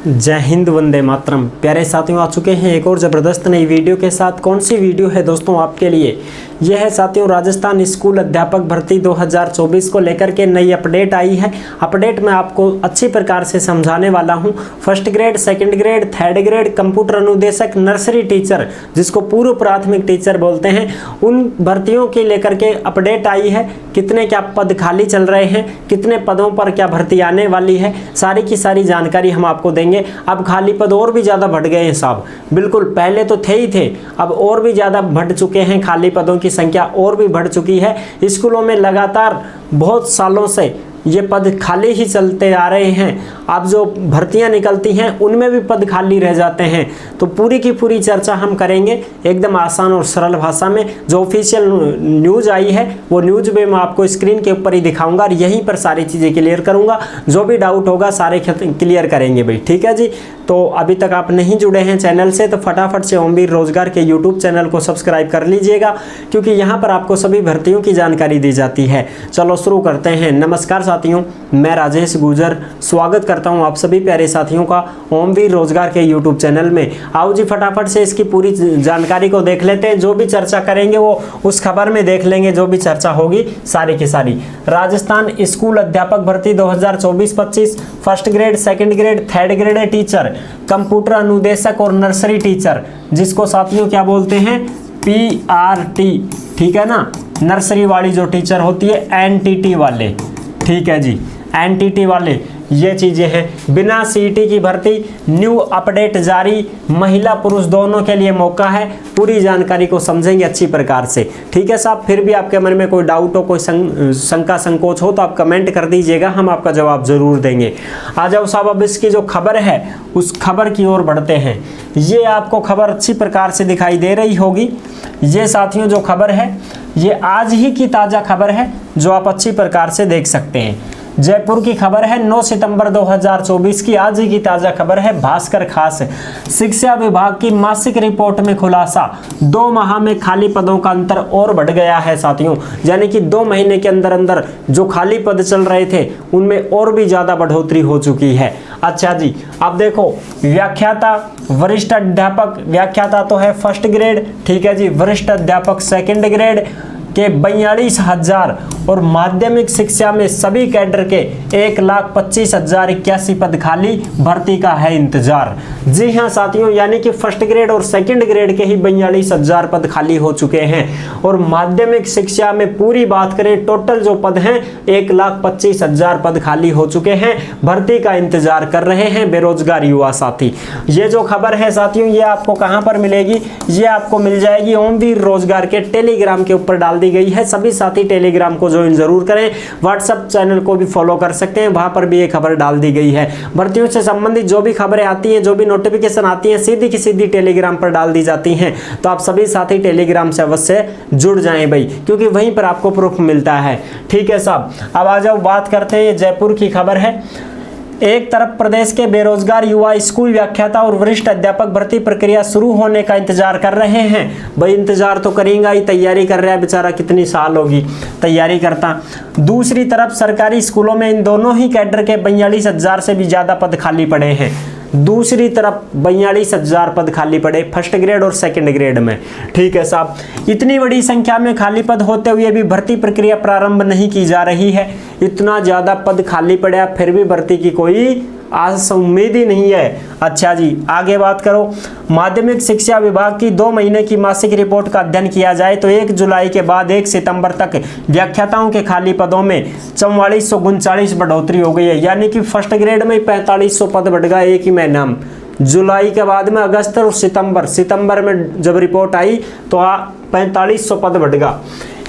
जय हिंद, वंदे मातरम। प्यारे साथियों, आ चुके हैं एक और ज़बरदस्त नई वीडियो के साथ। कौन सी वीडियो है दोस्तों आपके लिए? यह है साथियों राजस्थान स्कूल अध्यापक भर्ती 2024 को लेकर के नई अपडेट आई है। अपडेट में आपको अच्छी प्रकार से समझाने वाला हूं। First grade, second grade, third grade, computer अनुदेशक, नर्सरी टीचर, जिसको पूर्व प्राथमिक टीचर बोलते हैं, उन भर्तियों के लेकर के अपडेट आई है। कितने क्या पद खाली चल रहे हैं, कितने पदों पर क्या भर्ती आने वाली है, सारी की सारी जानकारी हम आपको देंगे। अब खाली पद और भी ज़्यादा बढ़ गए हैं साहब, बिल्कुल पहले तो थे ही थे, अब और भी ज़्यादा बढ़ चुके हैं। खाली पदों की संख्या और भी बढ़ चुकी है। स्कूलों में लगातार बहुत सालों से ये पद खाली ही चलते आ रहे हैं। अब जो भर्तियां निकलती हैं उनमें भी पद खाली रह जाते हैं। तो पूरी की पूरी चर्चा हम करेंगे एकदम आसान और सरल भाषा में। जो ऑफिशियल न्यूज़ आई है वो न्यूज़ भी मैं आपको स्क्रीन के ऊपर ही दिखाऊंगा और यहीं पर सारी चीज़ें क्लियर करूंगा। जो भी डाउट होगा सारे क्लियर करेंगे भाई, ठीक है जी। तो अभी तक आप नहीं जुड़े हैं चैनल से तो फटाफट से ओमवीर रोजगार के यूट्यूब चैनल को सब्सक्राइब कर लीजिएगा, क्योंकि यहाँ पर आपको सभी भर्तियों की जानकारी दी जाती है। चलो शुरू करते हैं। नमस्कार साथियों, मैं राजेश गुजर स्वागत करता हूं आप सभी प्यारे साथियों का ओमवीर रोजगार के यूट्यूब चैनल में। आओ जी फटाफट से इसकी पूरी जानकारी को देख लेते हैं। जो भी चर्चा करेंगे वो उस खबर में देख लेंगे, जो भी चर्चा होगी सारी की सारी। राजस्थान स्कूल अध्यापक भर्ती 2024-25 first grade, second grade, third grade teacher, computer अनुदेशक और नर्सरी टीचर, जिसको साथियों क्या बोलते हैं, PRT, ठीक है ना। नर्सरी वाली जो टीचर होती है, NTT वाले, ठीक है जी, NTT वाले, ये चीज़ें हैं। बिना CET की भर्ती, न्यू अपडेट जारी, महिला पुरुष दोनों के लिए मौका है। पूरी जानकारी को समझेंगे अच्छी प्रकार से, ठीक है साहब। फिर भी आपके मन में कोई डाउट हो, कोई शंका संकोच हो तो आप कमेंट कर दीजिएगा, हम आपका जवाब जरूर देंगे। आ जाओ साहब, अब इसकी जो खबर है उस खबर की ओर बढ़ते हैं। ये आपको खबर अच्छी प्रकार से दिखाई दे रही होगी। ये साथियों जो खबर है ये आज ही की ताज़ा खबर है, जो आप अच्छी प्रकार से देख सकते हैं। जयपुर की खबर है, 9 सितंबर 2024 की आज ही की ताज़ा खबर है। भास्कर खास शिक्षा विभाग की मासिक रिपोर्ट में खुलासा, 2 माह में खाली पदों का अंतर और बढ़ गया है साथियों। यानी कि 2 महीने के अंदर अंदर जो खाली पद चल रहे थे उनमें और भी ज़्यादा बढ़ोतरी हो चुकी है। अच्छा जी, अब देखो, व्याख्याता वरिष्ठ अध्यापक, व्याख्याता तो है फर्स्ट ग्रेड, ठीक है जी। वरिष्ठ अध्यापक सेकंड ग्रेड के 42,000 और माध्यमिक शिक्षा में सभी कैडर के 1,25,081 पद खाली, भर्ती का है इंतजार। जी हाँ साथियों, यानी कि फर्स्ट ग्रेड और सेकंड ग्रेड के ही 42,000 पद खाली हो चुके हैं। और माध्यमिक शिक्षा में पूरी बात करें, टोटल जो पद हैं 1,25,000 पद खाली हो चुके हैं। भर्ती का इंतजार कर रहे हैं बेरोजगार युवा साथी। ये जो खबर है साथियों, ये आपको कहां पर मिलेगी? ये आपको मिल जाएगी ओमवीर रोजगार के टेलीग्राम के ऊपर डाल दी गई है। सभी साथी टेलीग्राम को ज्वाइन जरूर करें। व्हाट्सएप चैनल को भी फॉलो कर सकते हैं, वहां पर भी ये खबर डाल दी गई है। भर्तियों से संबंधित जो भी खबरें आती हैं, जो भी नोटिफिकेशन आती हैं, सीधी की सीधी टेलीग्राम पर डाल दी जाती हैं। तो आप सभी साथी टेलीग्राम से अवश्य जुड़ जाएं भाई, क्योंकि वहीं पर आपको प्रूफ मिलता है, ठीक है साहब। अब आ जाओ बात करते हैं, ये जयपुर की खबर है। एक तरफ प्रदेश के बेरोजगार युवा स्कूल व्याख्याता और वरिष्ठ अध्यापक भर्ती प्रक्रिया शुरू होने का इंतजार कर रहे हैं। भाई इंतजार तो करेंगे ही, तैयारी कर रहा है बेचारा, कितनी साल होगी तैयारी करता। दूसरी तरफ सरकारी स्कूलों में इन दोनों ही कैडर के 42,000 से भी ज्यादा पद खाली पड़े हैं। दूसरी तरफ 42,000 पद खाली पड़े फर्स्ट ग्रेड और सेकंड ग्रेड में, ठीक है साहब। इतनी बड़ी संख्या में खाली पद होते हुए भी भर्ती प्रक्रिया प्रारंभ नहीं की जा रही है। इतना ज़्यादा पद खाली पड़ा फिर भी भर्ती की कोई आज उम्मीद ही नहीं है। अच्छा जी, आगे बात करो। माध्यमिक शिक्षा विभाग की 2 महीने की मासिक रिपोर्ट का अध्ययन किया जाए तो 1 जुलाई के बाद 1 सितंबर तक व्याख्याताओं के खाली पदों में 4439 बढ़ोतरी हो गई है। यानी कि फर्स्ट ग्रेड में 4500 पद बढ़ गए एक ही महीना में। जुलाई के बाद में अगस्त और सितंबर में जब रिपोर्ट आई तो 4500 पद बढ़ गया।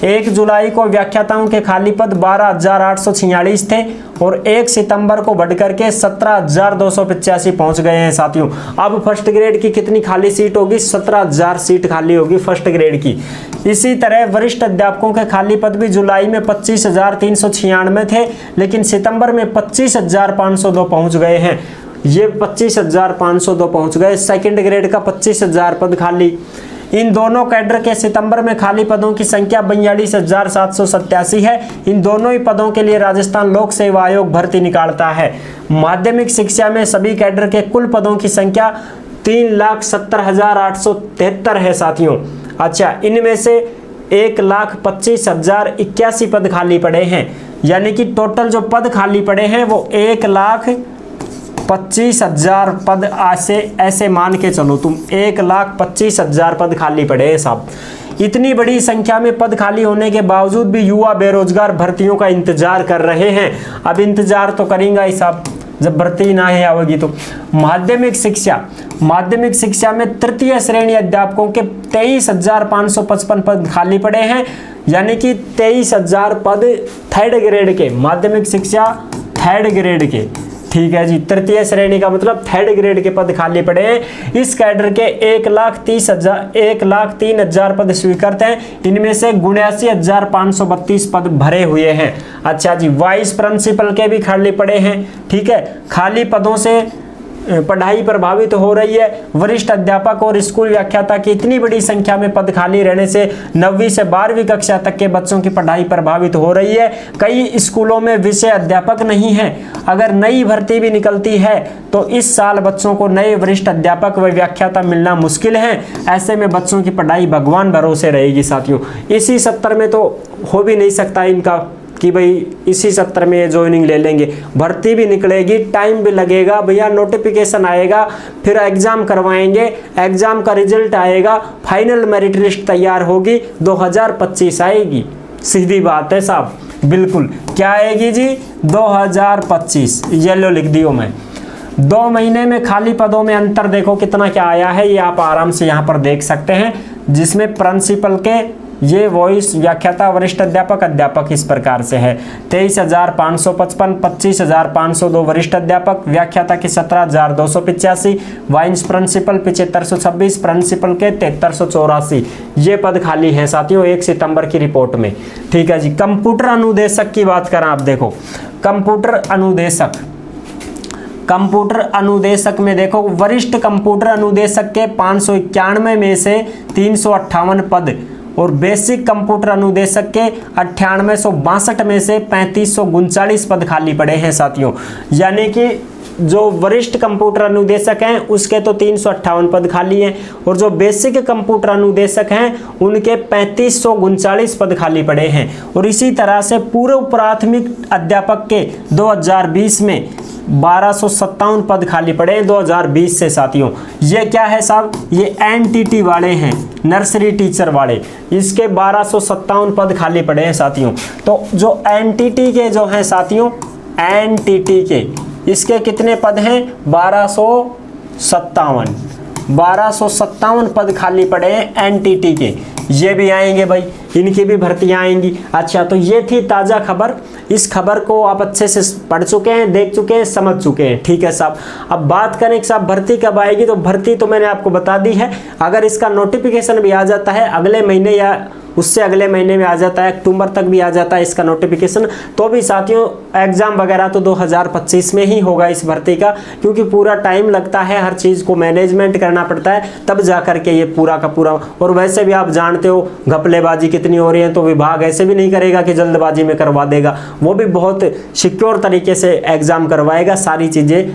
1 जुलाई को व्याख्याताओं के खाली पद 12,846 थे और 1 सितंबर को बढ़कर के 17,285 पहुंच गए हैं साथियों। अब फर्स्ट ग्रेड की कितनी खाली सीट होगी? 17,000 सीट खाली होगी फर्स्ट ग्रेड की। इसी तरह वरिष्ठ अध्यापकों के खाली पद भी जुलाई में 25,396 थे, लेकिन सितंबर में 25,502 पहुंच गए हैं। ये 25,502 पहुंच गए। सेकंड ग्रेड का 25,000 पद खाली। इन दोनों कैडर के सितंबर में खाली पदों की संख्या 42,787 है। इन दोनों ही पदों के लिए राजस्थान लोक सेवा आयोग भर्ती निकालता है। माध्यमिक शिक्षा में सभी कैडर के कुल पदों की संख्या 3,70,873 है साथियों। अच्छा, इनमें से 1,25,081 पद खाली पड़े हैं, यानी कि टोटल जो पद खाली पड़े हैं वो 1,25,000 पद ऐसे मान के चलो तुम, 1,25,000 पद खाली पड़े हैं साहब। इतनी बड़ी संख्या में पद खाली होने के बावजूद भी युवा बेरोजगार भर्तियों का इंतजार कर रहे हैं। अब इंतजार तो करेंगे ही साहब, जब भर्ती ना ही आवेगी तो। माध्यमिक शिक्षा में तृतीय श्रेणी अध्यापकों के 23,555 पद खाली पड़े हैं, यानी कि 23,000 पद थर्ड ग्रेड के, माध्यमिक शिक्षा थर्ड ग्रेड के, ठीक है जी, तृतीय श्रेणी का मतलब थर्ड ग्रेड के पद खाली पड़े हैं। इस कैडर के 1,03,000 पद स्वीकृत हैं, इनमें से 79,532 पद भरे हुए हैं। अच्छा जी, वाइस प्रिंसिपल के भी खाली पड़े हैं, ठीक है। खाली पदों से पढ़ाई प्रभावित हो रही है। वरिष्ठ अध्यापक और स्कूल व्याख्याता की इतनी बड़ी संख्या में पद खाली रहने से 9वीं से 12वीं कक्षा तक के बच्चों की पढ़ाई प्रभावित हो रही है। कई स्कूलों में विषय अध्यापक नहीं है। अगर नई भर्ती भी निकलती है तो इस साल बच्चों को नए वरिष्ठ अध्यापक व व्याख्याता मिलना मुश्किल है। ऐसे में बच्चों की पढ़ाई भगवान भरोसे रहेगी साथियों। इसी सत्र में तो हो भी नहीं सकता इनका कि भाई इसी सत्र में ज्वाइनिंग ले लेंगे। भर्ती भी निकलेगी, टाइम भी लगेगा भैया, नोटिफिकेशन आएगा, फिर एग्जाम करवाएंगे, एग्जाम का रिजल्ट आएगा, फाइनल मेरिट लिस्ट तैयार होगी, 2025 आएगी। सीधी बात है साहब, बिल्कुल। क्या आएगी जी? 2025। येलो लिख दियो मैं। 2 महीने में खाली पदों में अंतर देखो कितना क्या आया है, ये आप आराम से यहाँ पर देख सकते हैं। जिसमें प्रिंसिपल के ये वॉइस व्याख्याता वरिष्ठ अध्यापक इस प्रकार से है 23,555, 25,502 वरिष्ठ अध्यापक, व्याख्याता के 17,285, वाइस प्रिंसिपल 7,526, प्रिंसिपल के 7,384 ये पद खाली हैं साथियों 1 सितंबर की रिपोर्ट में। ठीक है जी। कंप्यूटर अनुदेशक की बात करें, आप देखो कंप्यूटर अनुदेशक में देखो, वरिष्ठ कंप्यूटर अनुदेशक के 591 में से 358 पद और बेसिक कंप्यूटर अनुदेशक के 9862 में से 3539 पद खाली पड़े हैं साथियों। यानी कि जो वरिष्ठ कंप्यूटर अनुदेशक हैं उसके तो 358 पद खाली हैं और जो बेसिक कंप्यूटर अनुदेशक हैं उनके 3539 पद खाली पड़े हैं। और इसी तरह से पूर्व प्राथमिक अध्यापक के 2020 में 1257 पद खाली पड़े हैं 2020 से साथियों। ये क्या है साहब? ये एनटीटी वाले हैं, नर्सरी टीचर वाले, इसके 1257 पद खाली पड़े हैं साथियों। तो जो एनटीटी के जो हैं साथियों, एनटीटी के इसके कितने पद हैं? 1257 पद खाली पड़े हैं एनटीटी के। ये भी आएंगे भाई, इनकी भी भर्तियां आएंगी। अच्छा, तो ये थी ताज़ा खबर। इस खबर को आप अच्छे से पढ़ चुके हैं, देख चुके हैं, समझ चुके हैं। ठीक है साहब। अब बात करें कि साहब भर्ती कब आएगी, तो भर्ती तो मैंने आपको बता दी है। अगर इसका नोटिफिकेशन भी आ जाता है अगले महीने या उससे अगले महीने में आ जाता है, अक्टूबर तक भी आ जाता है इसका नोटिफिकेशन, तो भी साथियों एग्जाम वगैरह तो 2025 में ही होगा इस भर्ती का, क्योंकि पूरा टाइम लगता है, हर चीज़ को मैनेजमेंट करना पड़ता है, तब जा करके ये पूरा का पूरा। और वैसे भी आप जानते हो घपलेबाजी कितनी हो रही है, तो विभाग ऐसे भी नहीं करेगा कि जल्दबाजी में करवा देगा, वो भी बहुत सिक्योर तरीके से एग्जाम करवाएगा, सारी चीज़ें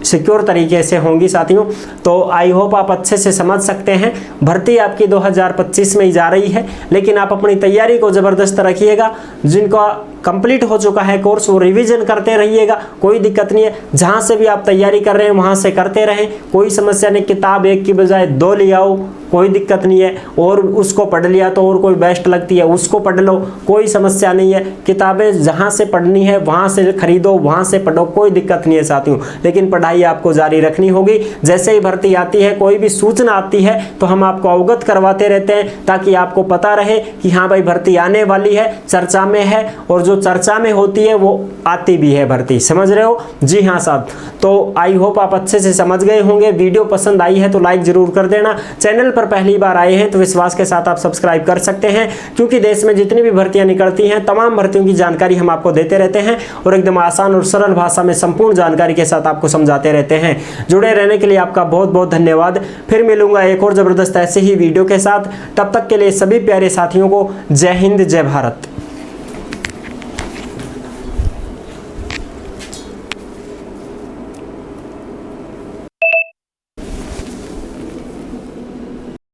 सिक्योर तरीके से होंगी साथियों। तो आई होप आप अच्छे से समझ सकते हैं। भर्ती आपकी 2025 में ही जा रही है, लेकिन आप अपनी तैयारी को ज़बरदस्त रखिएगा। जिनका कंप्लीट हो चुका है कोर्स वो रिवीजन करते रहिएगा, कोई दिक्कत नहीं है। जहाँ से भी आप तैयारी कर रहे हैं वहाँ से करते रहें, कोई समस्या नहीं। किताब एक की बजाय 2 ले आओ, कोई दिक्कत नहीं है। और उसको पढ़ लिया तो और कोई बेस्ट लगती है उसको पढ़ लो, कोई समस्या नहीं है। किताबें जहाँ से पढ़नी है वहाँ से खरीदो, वहाँ से पढ़ो, कोई दिक्कत नहीं है साथियों। लेकिन पढ़ाई आपको जारी रखनी होगी। जैसे ही भर्ती आती है, कोई भी सूचना आती है तो हम आपको अवगत करवाते रहते हैं, ताकि आपको पता रहे कि हाँ भाई भर्ती आने वाली है, चर्चा में है। और जो जो चर्चा में होती है वो आती भी है भर्ती, समझ रहे हो? जी हाँ साहब, तो आई होप आप अच्छे से समझ गए होंगे। वीडियो पसंद आई है तो लाइक जरूर कर देना। चैनल पर पहली बार आए हैं तो विश्वास के साथ आप सब्सक्राइब कर सकते हैं, क्योंकि देश में जितनी भी भर्तियां निकलती हैं तमाम भर्तियों की जानकारी हम आपको देते रहते हैं और एकदम आसान और सरल भाषा में संपूर्ण जानकारी के साथ आपको समझाते रहते हैं। जुड़े रहने के लिए आपका बहुत बहुत धन्यवाद। फिर मिलूंगा एक और जबरदस्त ऐसे ही वीडियो के साथ। तब तक के लिए सभी प्यारे साथियों को जय हिंद, जय भारत।